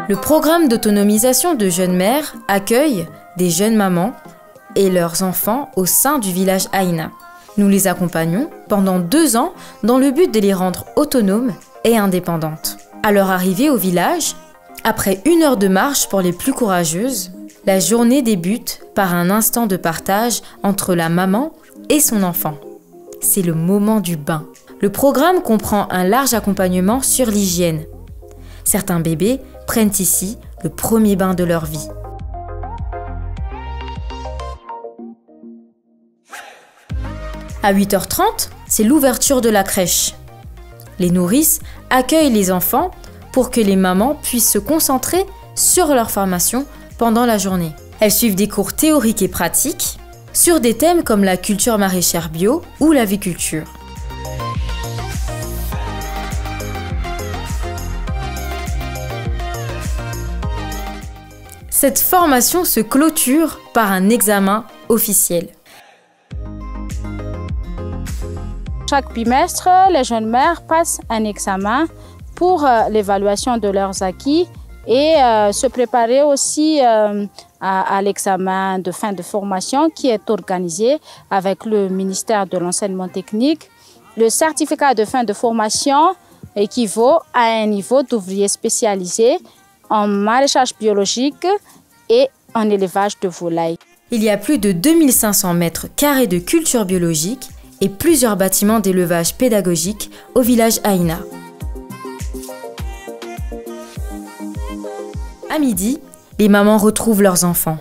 Le programme d'autonomisation de jeunes mères accueille des jeunes mamans et leurs enfants au sein du village Aïna. Nous les accompagnons pendant 2 ans dans le but de les rendre autonomes et indépendantes. À leur arrivée au village, après 1 heure de marche pour les plus courageuses, la journée débute par un instant de partage entre la maman et son enfant. C'est le moment du bain. Le programme comprend un large accompagnement sur l'hygiène. Certains bébés prennent ici le premier bain de leur vie. À 8h30, c'est l'ouverture de la crèche. Les nourrices accueillent les enfants pour que les mamans puissent se concentrer sur leur formation pendant la journée. Elles suivent des cours théoriques et pratiques sur des thèmes comme la culture maraîchère bio ou l'aviculture. Cette formation se clôture par un examen officiel. Chaque bimestre, les jeunes mères passent un examen pour l'évaluation de leurs acquis et se préparer aussi à l'examen de fin de formation qui est organisé avec le ministère de l'enseignement technique. Le certificat de fin de formation équivaut à un niveau d'ouvrier spécialisé en maraîchage biologique et en élevage de volailles. Il y a plus de 2500 mètres carrés de culture biologique et plusieurs bâtiments d'élevage pédagogique au village Aïna. À midi, les mamans retrouvent leurs enfants.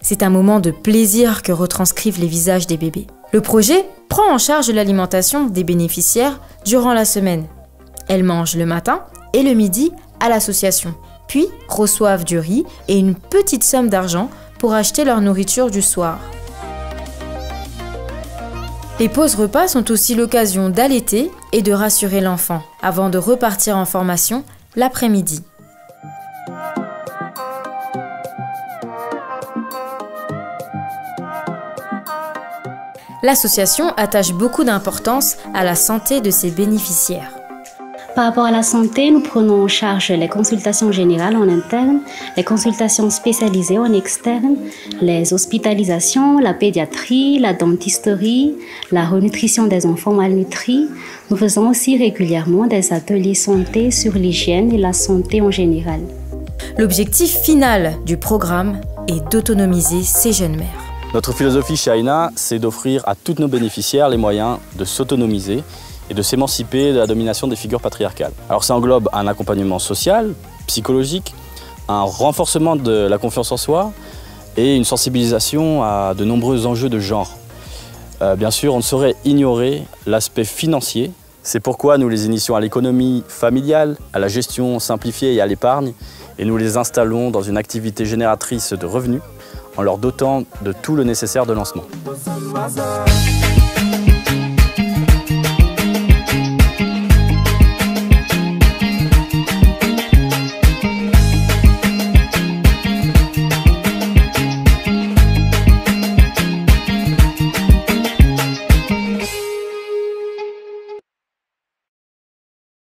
C'est un moment de plaisir que retranscrivent les visages des bébés. Le projet prend en charge l'alimentation des bénéficiaires durant la semaine. Elles mangent le matin et le midi à l'association, puis reçoivent du riz et une petite somme d'argent pour acheter leur nourriture du soir. Les pauses repas sont aussi l'occasion d'allaiter et de rassurer l'enfant avant de repartir en formation l'après-midi. L'association attache beaucoup d'importance à la santé de ses bénéficiaires. Par rapport à la santé, nous prenons en charge les consultations générales en interne, les consultations spécialisées en externe, les hospitalisations, la pédiatrie, la dentisterie, la renutrition des enfants malnutris. Nous faisons aussi régulièrement des ateliers santé sur l'hygiène et la santé en général. L'objectif final du programme est d'autonomiser ces jeunes mères. Notre philosophie chez Aïna, c'est d'offrir à toutes nos bénéficiaires les moyens de s'autonomiser et de s'émanciper de la domination des figures patriarcales. Alors ça englobe un accompagnement social, psychologique, un renforcement de la confiance en soi et une sensibilisation à de nombreux enjeux de genre. Bien sûr, on ne saurait ignorer l'aspect financier. C'est pourquoi nous les initions à l'économie familiale, à la gestion simplifiée et à l'épargne, et nous les installons dans une activité génératrice de revenus en leur dotant de tout le nécessaire de lancement.